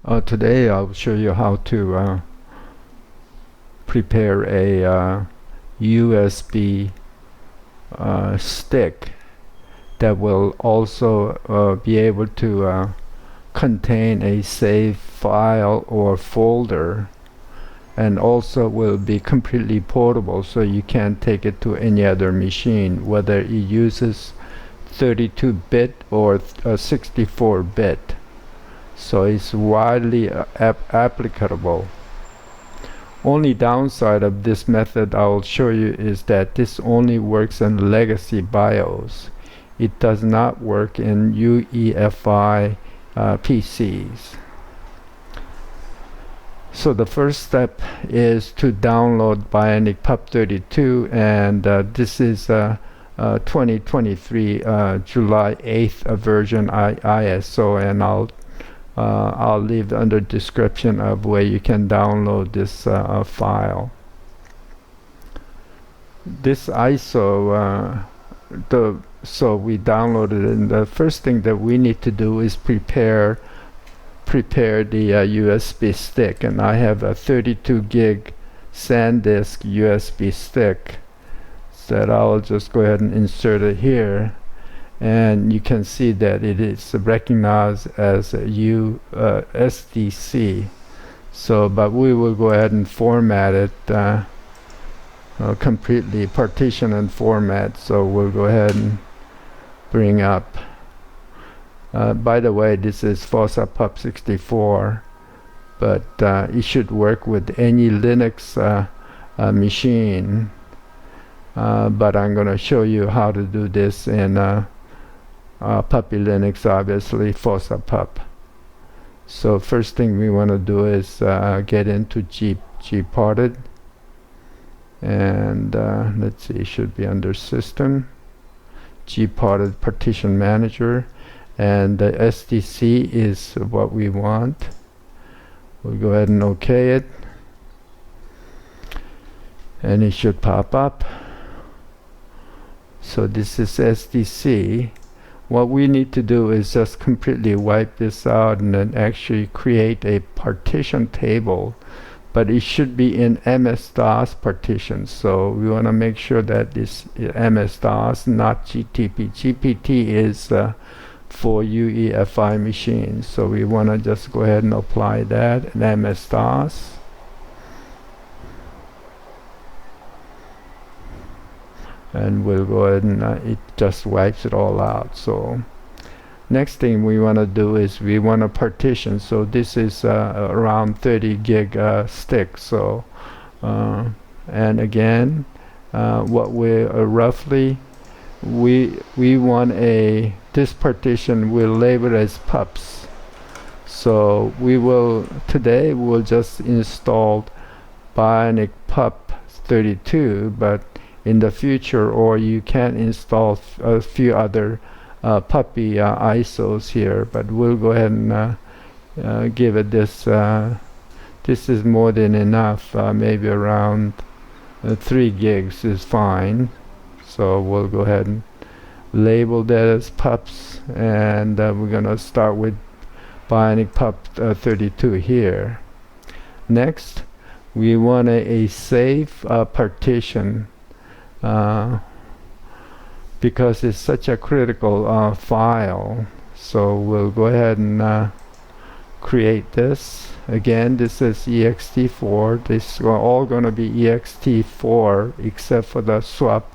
Today I'll show you how to prepare a USB stick that will also be able to contain a save file or folder, and also will be completely portable, so you can take it to any other machine, whether it uses 32-bit or 64-bit. So it's widely applicable. Only downside of this method I'll show you is that this only works in legacy BIOS. It does not work in UEFI PCs. So the first step is to download Bionic PUP32, and this is 2023 July 8th version ISO, and I'll leave under description of where you can download this file. This ISO, so we downloaded it, and the first thing that we need to do is prepare the USB stick, and I have a 32 gig SanDisk USB stick that I'll just go ahead and insert it here, and you can see that it is recognized as a SDC. So but we will go ahead and format it completely, partition and format. So we'll go ahead and bring up, by the way, this is FOSSA PUP64, but it should work with any Linux machine, but I'm going to show you how to do this in Puppy Linux, obviously FOSSA PUP. So first thing we want to do is get into gparted, and let's see, it should be under System, gparted Partition Manager, and the SDC is what we want. We'll go ahead and OK it, and it should pop up. So this is SDC. What we need to do is just completely wipe this out and then actually create a partition table, but it should be in MS-DOS partition. So we want to make sure that this is MS-DOS, not GTP. GPT is for UEFI machines, so we want to just go ahead and apply that in MS-DOS. And we'll go ahead and it just wipes it all out. So next thing we want to do is we want to partition. So this is around 30 gig stick. So and again, what we roughly we want this partition, we'll label it as pups. So today we'll just install Bionic PUP32, but in the future, or you can install a few other Puppy ISOs here, but we'll go ahead and give it this. This is more than enough, maybe around 3 gigs is fine. So we'll go ahead and label that as pups, and we're gonna start with Bionic PUP32 here. Next, we want a safe partition, because it's such a critical file. So we'll go ahead and create this. Again, this is ext4. This is all going to be ext4 except for the swap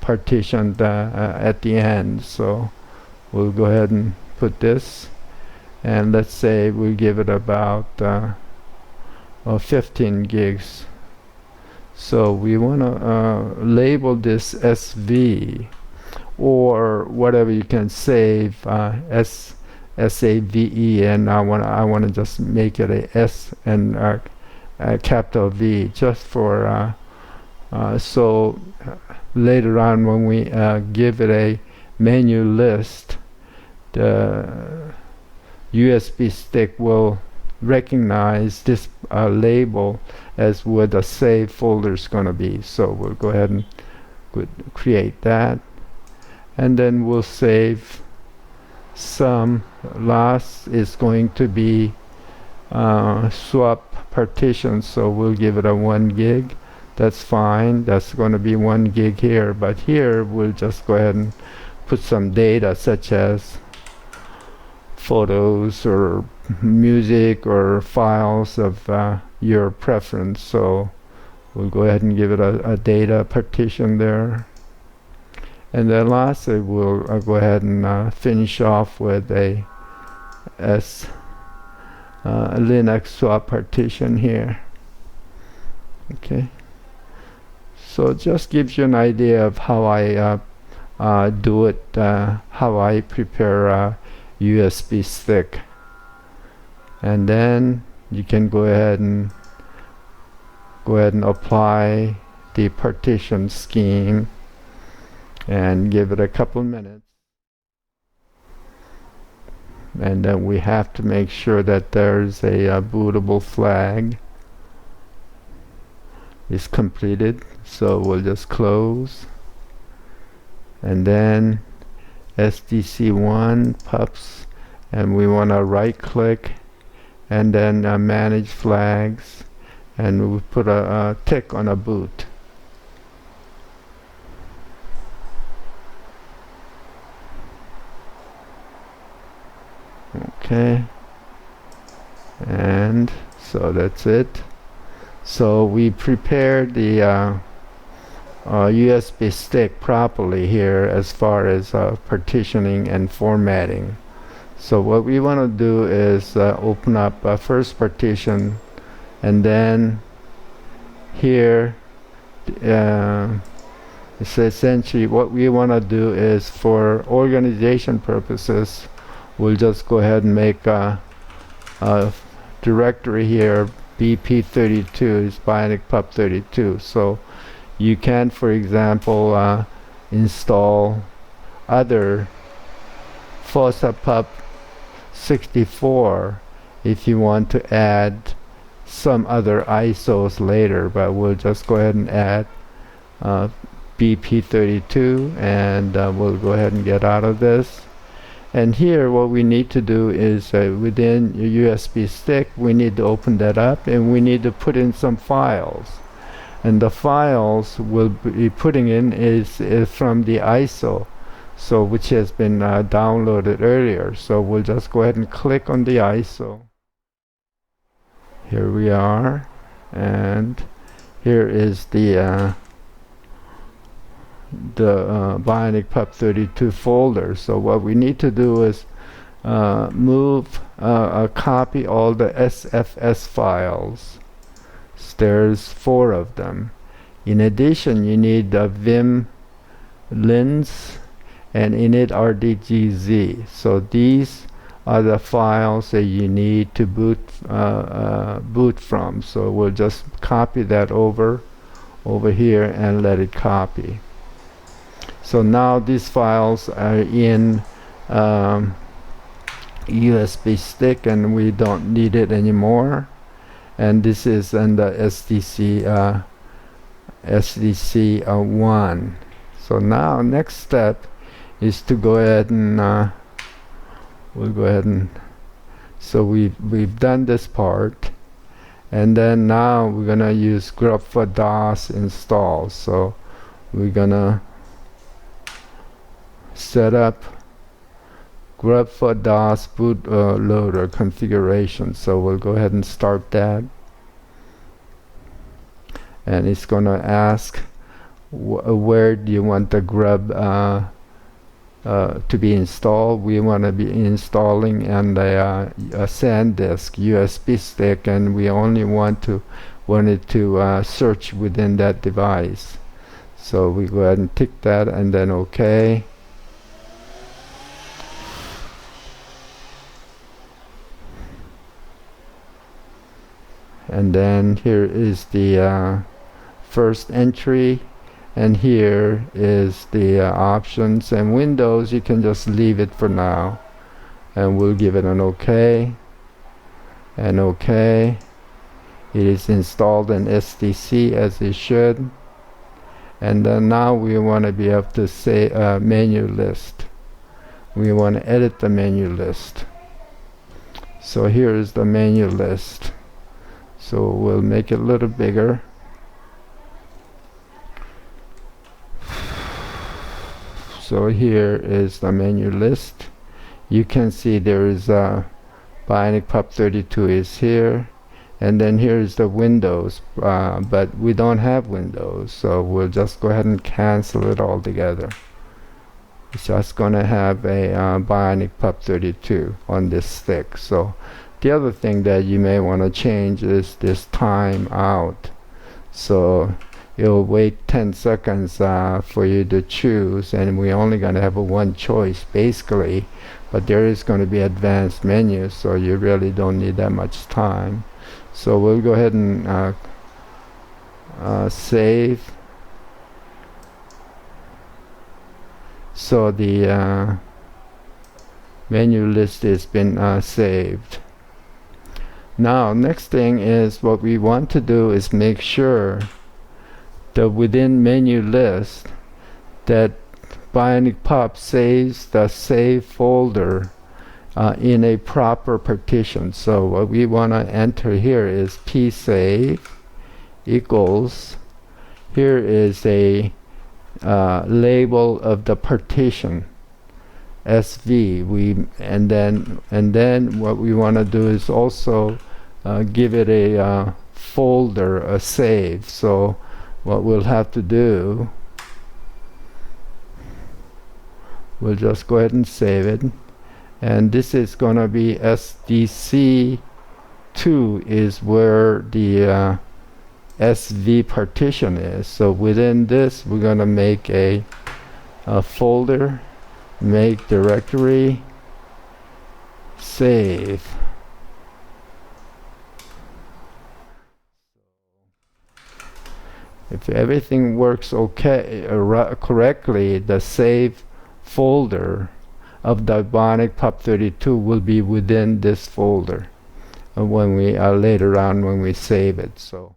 partition at the end. So we'll go ahead and put this, and let's say we'll give it about 15 gigs. So we want to label this SV, or whatever you can save, SAVE, and I want to just make it a S and a capital V, just for so later on when we give it a menu list, the USB stick will recognize this label as where the save folder is going to be. So we'll go ahead and create that, and then we'll save some. Last is going to be swap partitions, so we'll give it a 1 gig. That's fine. That's going to be 1 gig here, but here we'll just go ahead and put some data such as photos or music or files of your preference. So we'll go ahead and give it a data partition there. And then lastly, we'll go ahead and finish off with a Linux swap partition here. Okay. So it just gives you an idea of how I do it, how I prepare a USB stick. And then you can go ahead and apply the partition scheme and give it a couple minutes. And then we have to make sure that there's a bootable flag is completed. So we'll just close, and then SDC1 pups, and we want to right click and then manage flags, and we put a tick on a boot. Okay, and so that's it. So we prepared the USB stick properly here as far as partitioning and formatting. So what we want to do is open up first partition, and then here it's essentially what we want to do is, for organization purposes, we'll just go ahead and make a directory here. BP32 is Bionic Pup 32. So you can, for example, install other Fossa Pup 64 if you want to add some other ISOs later, but we'll just go ahead and add BP32, and we'll go ahead and get out of this. And here what we need to do is within your USB stick, we need to open that up, and we need to put in some files. And the files we'll be putting in is from the ISO, so which has been downloaded earlier. So we'll just go ahead and click on the ISO. Here we are, and here is the Bionic Pup 32 folder. So what we need to do is copy all the SFS files. There's 4 of them. In addition, you need the vim lins and init rdgz. So these are the files that you need to boot from. So we'll just copy that over here and let it copy. So now these files are in USB stick, and we don't need it anymore. And this is in the SDC1. So now next step is to go ahead and we'll go ahead and, so we've done this part, and then now we're gonna use grub for DOS install. So we're gonna set up grub for DOS bootloader configuration. So we'll go ahead and start that, and it's gonna ask where do you want the grub to be installed. We want to be installing on a SanDisk USB stick, and we only want it to search within that device. So we go ahead and tick that, and then OK. And then here is the first entry, and here is the options. And Windows, you can just leave it for now, and we'll give it an OK and OK. It is installed in SDC as it should. And then now we want to be able to say menu list. We want to edit the menu list. So here is the menu list. So we'll make it a little bigger. So here is the menu list. You can see there is a Bionic Pup 32 is here, and then here's the Windows, but we don't have Windows, so we'll just go ahead and cancel it all together. It's just gonna have a Bionic Pup 32 on this stick. So the other thing that you may want to change is this time out. So it'll wait 10 seconds for you to choose, and we're only going to have one choice basically, but there is going to be advanced menus, so you really don't need that much time. So we'll go ahead and save. So the menu list has been saved. Now next thing is, what we want to do is make sure that within menu list that Bionic Pup saves the save folder in a proper partition. So what we want to enter here is psave equals, here is a label of the partition SV. And then what we want to do is also give it a folder, a save. So what we'll have to do, we'll just go ahead and save it, and this is going to be SDC2 is where the SV partition is. So within this we're going to make a folder, make directory, save. If everything works okay, correctly, the save folder of the Bionic Pup 32 will be within this folder when we later on when we save it. So